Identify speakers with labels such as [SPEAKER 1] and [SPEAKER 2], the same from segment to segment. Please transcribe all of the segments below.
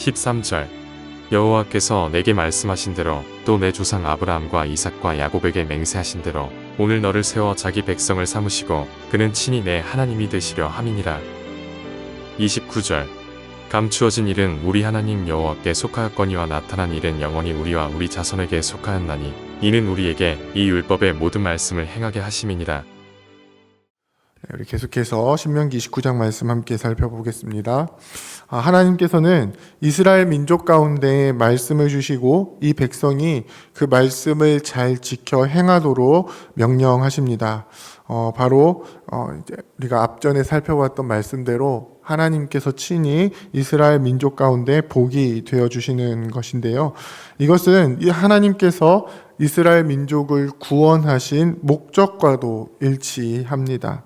[SPEAKER 1] 13절 여호와께서 내게 말씀하신 대로 또 내 조상 아브라함과 이삭과 야곱에게 맹세하신 대로 오늘 너를 세워 자기 백성을 삼으시고 그는 친히 내 하나님이 되시려 함이니라. 29절 감추어진 일은 우리 하나님 여호와께 속하였거니와 나타난 일은 영원히 우리와 우리 자손에게 속하였나니 이는 우리에게 이 율법의 모든 말씀을 행하게 하심이니라.
[SPEAKER 2] 우리 계속해서 신명기 29장 말씀 함께 살펴보겠습니다. 하나님께서는 이스라엘 민족 가운데 말씀을 주시고 이 백성이 그 말씀을 잘 지켜 행하도록 명령하십니다. 바로 이제 우리가 앞전에 살펴봤던 말씀대로 하나님께서 친히 이스라엘 민족 가운데 복이 되어 주시는 것인데요. 이것은 이 하나님께서 이스라엘 민족을 구원하신 목적과도 일치합니다.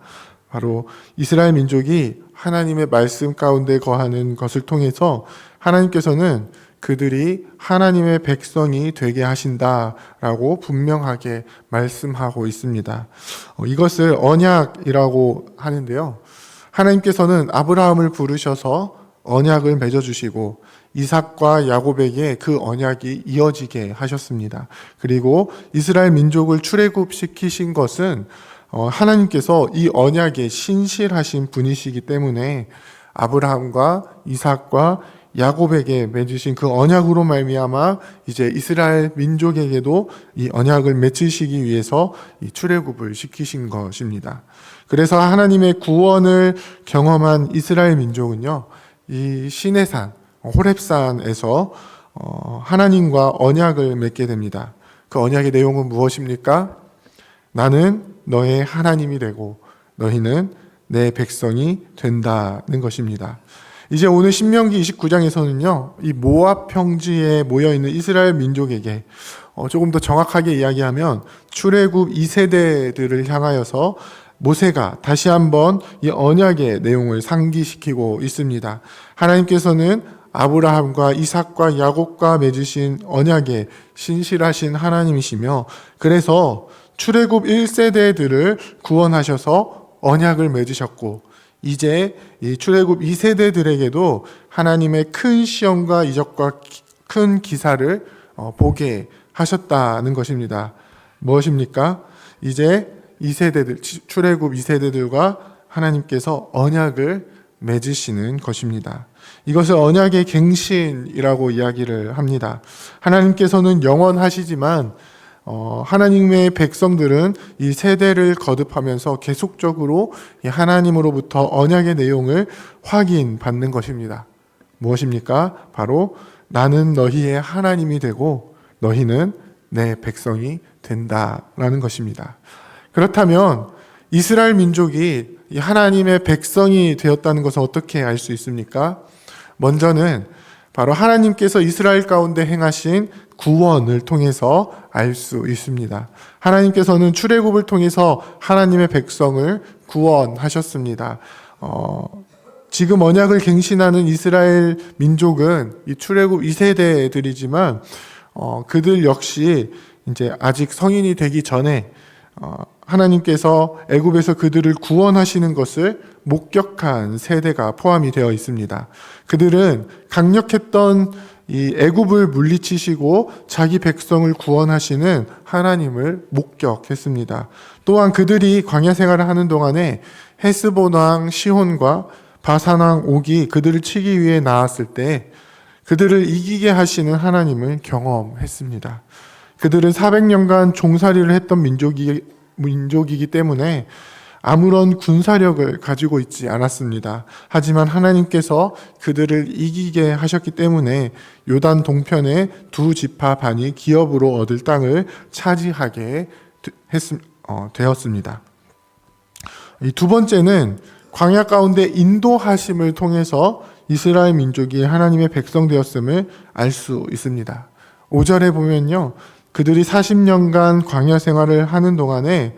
[SPEAKER 2] 바로 이스라엘 민족이 하나님의 말씀 가운데 거하는 것을 통해서 하나님께서는 그들이 하나님의 백성이 되게 하신다라고 분명하게 말씀하고 있습니다. 이것을 언약이라고 하는데요. 하나님께서는 아브라함을 부르셔서 언약을 맺어주시고 이삭과 야곱에게 그 언약이 이어지게 하셨습니다. 그리고 이스라엘 민족을 출애굽시키신 것은 하나님께서 이 언약에 신실하신 분이시기 때문에 아브라함과 이삭과 야곱에게 맺으신 그 언약으로 말미암아 이제 이스라엘 민족에게도 이 언약을 맺으시기 위해서 이 출애굽을 시키신 것입니다. 그래서 하나님의 구원을 경험한 이스라엘 민족은요, 이 시내산 호렙산에서 하나님과 언약을 맺게 됩니다. 그 언약의 내용은 무엇입니까? 나는 너의 하나님이 되고 너희는 내 백성이 된다는 것입니다. 이제 오늘 신명기 29장에서는요, 이 모압 평지에 모여있는 이스라엘 민족에게 조금 더 정확하게 이야기하면 출애굽 2세대들을 향하여서 모세가 다시 한번 이 언약의 내용을 상기시키고 있습니다. 하나님께서는 아브라함과 이삭과 야곱과 맺으신 언약에 신실하신 하나님이시며 그래서 출애굽 1세대들을 구원하셔서 언약을 맺으셨고 이제 이 출애굽 2세대들에게도 하나님의 큰 시험과 이적과 큰 기사를 보게 하셨다는 것입니다. 무엇입니까? 이제 2세대들, 출애굽 2세대들과 하나님께서 언약을 맺으시는 것입니다. 이것을 언약의 갱신이라고 이야기를 합니다. 하나님께서는 영원하시지만 하나님의 백성들은 이 세대를 거듭하면서 계속적으로 이 하나님으로부터 언약의 내용을 확인받는 것입니다. 무엇입니까? 바로 나는 너희의 하나님이 되고 너희는 내 백성이 된다라는 것입니다. 그렇다면 이스라엘 민족이 이 하나님의 백성이 되었다는 것을 어떻게 알 수 있습니까? 먼저는 바로 하나님께서 이스라엘 가운데 행하신 구원을 통해서 알 수 있습니다. 하나님께서는 출애굽을 통해서 하나님의 백성을 구원하셨습니다. 지금 언약을 갱신하는 이스라엘 민족은 이 출애굽 2세대들이지만 그들 역시 이제 아직 성인이 되기 전에 하나님께서 애굽에서 그들을 구원하시는 것을 목격한 세대가 포함이 되어 있습니다. 그들은 강력했던 이 애굽을 물리치시고 자기 백성을 구원하시는 하나님을 목격했습니다. 또한 그들이 광야 생활을 하는 동안에 헤스본 왕 시혼과 바산 왕 옥이 그들을 치기 위해 나왔을 때 그들을 이기게 하시는 하나님을 경험했습니다. 그들은 400년간 종살이를 했던 민족이기 때문에 아무런 군사력을 가지고 있지 않았습니다. 하지만 하나님께서 그들을 이기게 하셨기 때문에 요단 동편의 두 지파 반이 기업으로 얻을 땅을 차지하게 되었습니다. 이 두 번째는 광야 가운데 인도하심을 통해서 이스라엘 민족이 하나님의 백성 되었음을 알 수 있습니다. 5절에 보면요, 그들이 40년간 광야 생활을 하는 동안에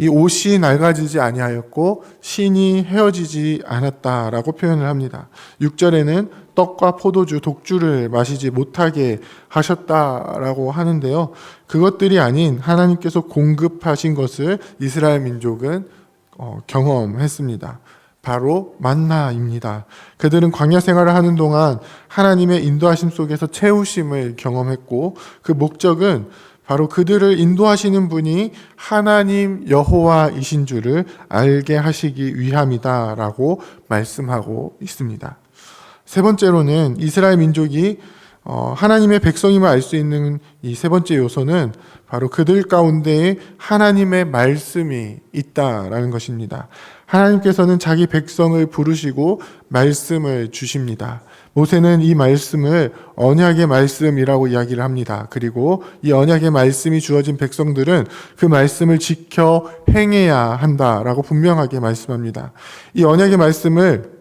[SPEAKER 2] 이 옷이 낡아지지 아니하였고 신이 헤어지지 않았다라고 표현을 합니다. 6절에는 떡과 포도주, 독주를 마시지 못하게 하셨다라고 하는데요. 그것들이 아닌 하나님께서 공급하신 것을 이스라엘 민족은 경험했습니다. 바로 만나입니다. 그들은 광야 생활을 하는 동안 하나님의 인도하심 속에서 채우심을 경험했고 그 목적은 바로 그들을 인도하시는 분이 하나님 여호와이신 줄을 알게 하시기 위함이다라고 말씀하고 있습니다. 세 번째로는 이스라엘 민족이 하나님의 백성임을 알 수 있는 이 세 번째 요소는 바로 그들 가운데에 하나님의 말씀이 있다라는 것입니다. 하나님께서는 자기 백성을 부르시고 말씀을 주십니다. 모세는 이 말씀을 언약의 말씀이라고 이야기를 합니다. 그리고 이 언약의 말씀이 주어진 백성들은 그 말씀을 지켜 행해야 한다라고 분명하게 말씀합니다. 이 언약의 말씀을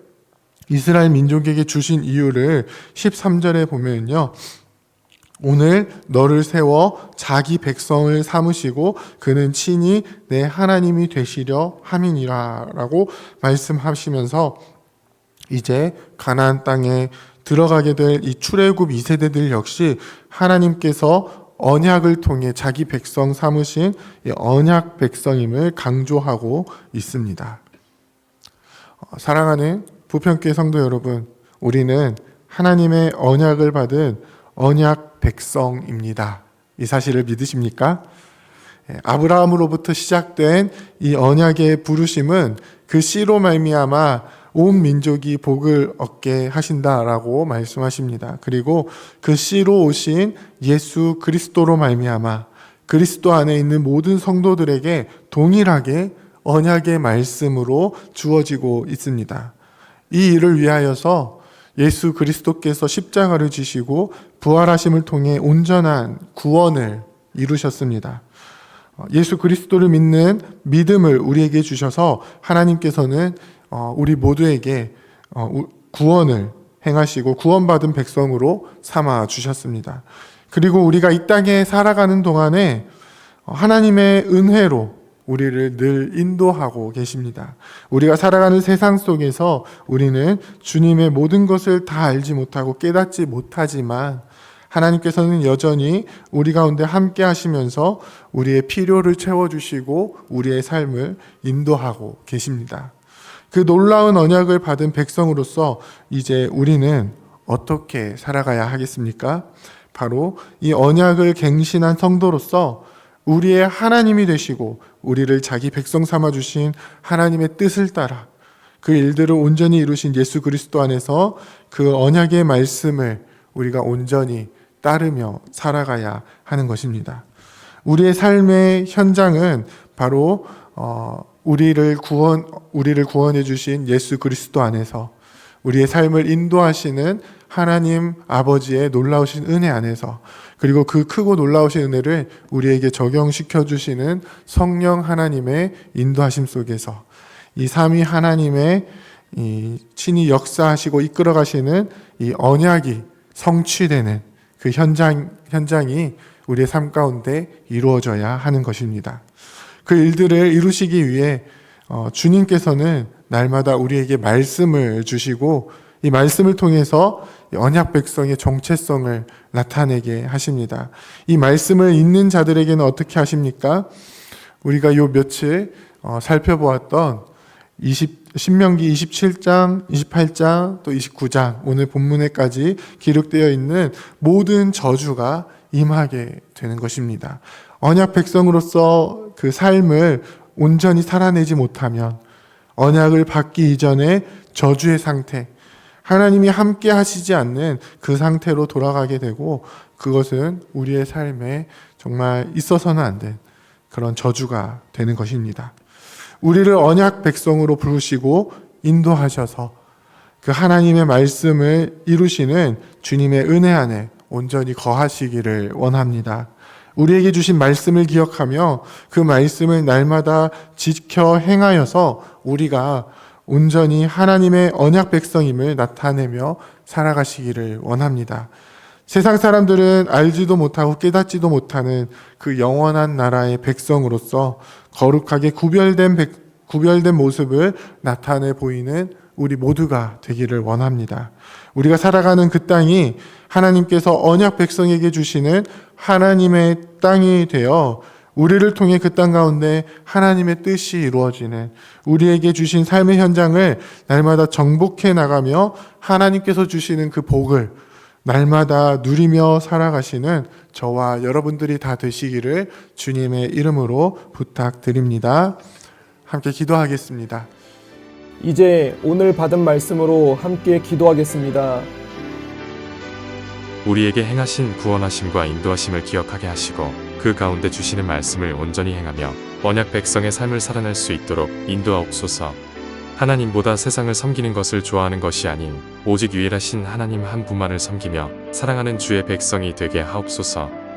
[SPEAKER 2] 이스라엘 민족에게 주신 이유를 13절에 보면요. 오늘 너를 세워 자기 백성을 삼으시고 그는 친히 내 하나님이 되시려 함이니라 라고 말씀하시면서 이제 가나안 땅에 들어가게 될 이 출애굽 2세대들 역시 하나님께서 언약을 통해 자기 백성 삼으신 이 언약 백성임을 강조하고 있습니다. 사랑하는 부평교회 성도 여러분, 우리는 하나님의 언약을 받은 언약 백성입니다. 이 사실을 믿으십니까? 아브라함으로부터 시작된 이 언약의 부르심은 그 씨로 말미암아 온 민족이 복을 얻게 하신다라고 말씀하십니다. 그리고 그 씨로 오신 예수 그리스도로 말미암아 그리스도 안에 있는 모든 성도들에게 동일하게 언약의 말씀으로 주어지고 있습니다. 이 일을 위하여서 예수 그리스도께서 십자가를 지시고 부활하심을 통해 온전한 구원을 이루셨습니다. 예수 그리스도를 믿는 믿음을 우리에게 주셔서 하나님께서는 우리 모두에게 구원을 행하시고 구원받은 백성으로 삼아 주셨습니다. 그리고 우리가 이 땅에 살아가는 동안에 하나님의 은혜로 우리를 늘 인도하고 계십니다. 우리가 살아가는 세상 속에서 우리는 주님의 모든 것을 다 알지 못하고 깨닫지 못하지만 하나님께서는 여전히 우리 가운데 함께 하시면서 우리의 필요를 채워주시고 우리의 삶을 인도하고 계십니다. 그 놀라운 언약을 받은 백성으로서 이제 우리는 어떻게 살아가야 하겠습니까? 바로 이 언약을 갱신한 성도로서 우리의 하나님이 되시고 우리를 자기 백성 삼아주신 하나님의 뜻을 따라 그 일들을 온전히 이루신 예수 그리스도 안에서 그 언약의 말씀을 우리가 온전히 따르며 살아가야 하는 것입니다. 우리의 삶의 현장은 바로 우리를 구원해 주신 예수 그리스도 안에서 우리의 삶을 인도하시는 하나님 아버지의 놀라우신 은혜 안에서 그리고 그 크고 놀라우신 은혜를 우리에게 적용시켜 주시는 성령 하나님의 인도하심 속에서 이 삼위 하나님의 이 친히 역사하시고 이끌어 가시는 이 언약이 성취되는 그 현장이 우리의 삶 가운데 이루어져야 하는 것입니다. 그 일들을 이루시기 위해 주님께서는 날마다 우리에게 말씀을 주시고 이 말씀을 통해서 언약 백성의 정체성을 나타내게 하십니다. 이 말씀을 읽는 자들에게는 어떻게 하십니까? 우리가 요 며칠 살펴보았던 신명기 27장, 28장, 또 29장 오늘 본문에까지 기록되어 있는 모든 저주가 임하게 되는 것입니다. 언약 백성으로서 그 삶을 온전히 살아내지 못하면 언약을 받기 이전에 저주의 상태, 하나님이 함께 하시지 않는 그 상태로 돌아가게 되고 그것은 우리의 삶에 정말 있어서는 안 된 그런 저주가 되는 것입니다. 우리를 언약 백성으로 부르시고 인도하셔서 그 하나님의 말씀을 이루시는 주님의 은혜 안에 온전히 거하시기를 원합니다. 우리에게 주신 말씀을 기억하며 그 말씀을 날마다 지켜 행하여서 우리가 온전히 하나님의 언약 백성임을 나타내며 살아가시기를 원합니다. 세상 사람들은 알지도 못하고 깨닫지도 못하는 그 영원한 나라의 백성으로서 거룩하게 구별된 모습을 나타내 보이는 우리 모두가 되기를 원합니다. 우리가 살아가는 그 땅이 하나님께서 언약 백성에게 주시는 하나님의 땅이 되어 우리를 통해 그 땅 가운데 하나님의 뜻이 이루어지는 우리에게 주신 삶의 현장을 날마다 정복해 나가며 하나님께서 주시는 그 복을 날마다 누리며 살아가시는 저와 여러분들이 다 되시기를 주님의 이름으로 부탁드립니다. 함께 기도하겠습니다.
[SPEAKER 3] 이제 오늘 받은 말씀으로 함께 기도하겠습니다.
[SPEAKER 1] 우리에게 행하신 구원하심과 인도하심을 기억하게 하시고 그 가운데 주시는 말씀을 온전히 행하며 언약 백성의 삶을 살아낼 수 있도록 인도하옵소서. 하나님보다 세상을 섬기는 것을 좋아하는 것이 아닌 오직 유일하신 하나님 한 분만을 섬기며 사랑하는 주의 백성이 되게 하옵소서.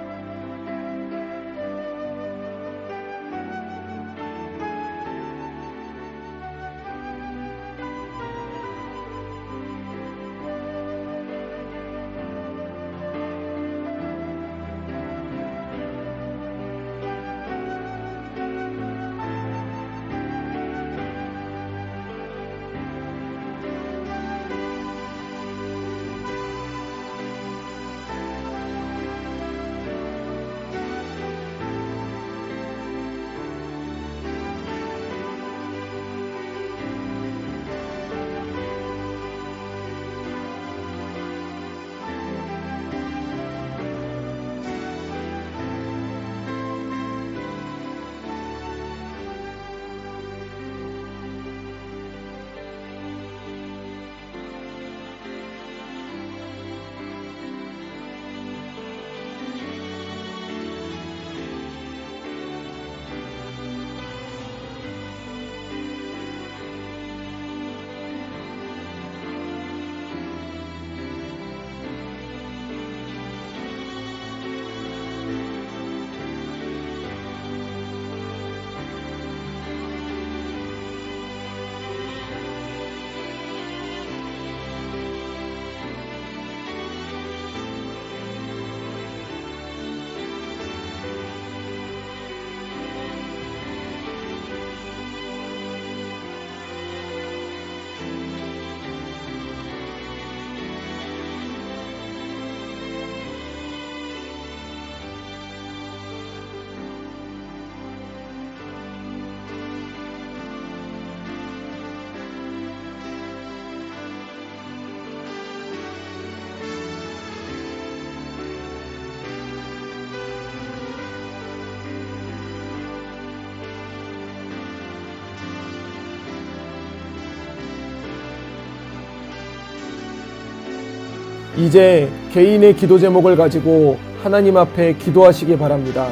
[SPEAKER 3] 이제 개인의 기도 제목을 가지고 하나님 앞에 기도하시기 바랍니다.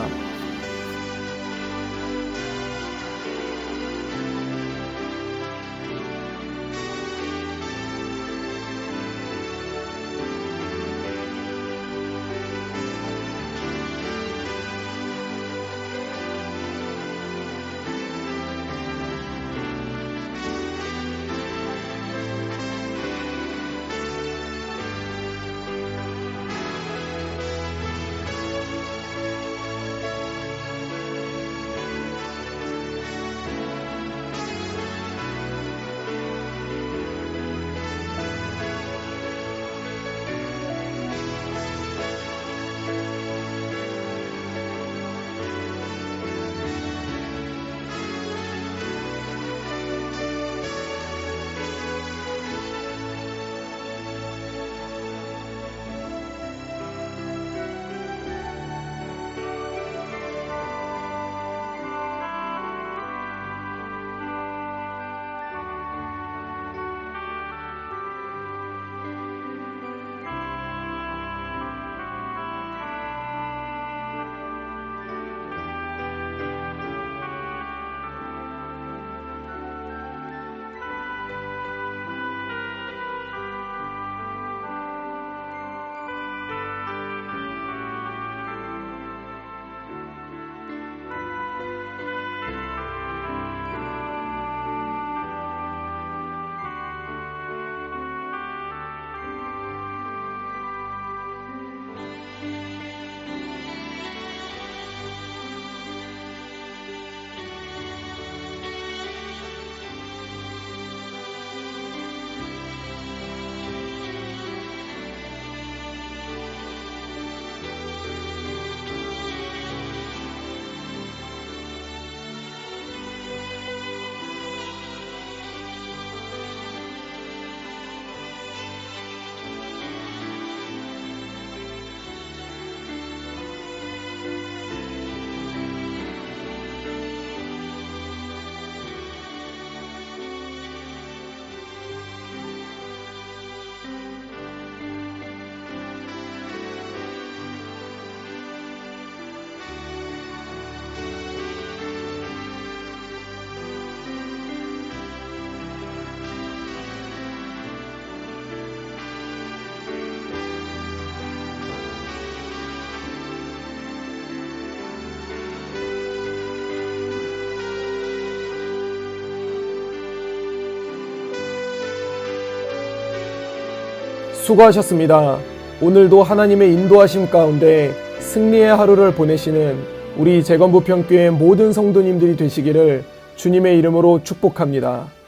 [SPEAKER 3] 수고하셨습니다. 오늘도 하나님의 인도하심 가운데 승리의 하루를 보내시는 우리 재건부평교회 모든 성도님들이 되시기를 주님의 이름으로 축복합니다.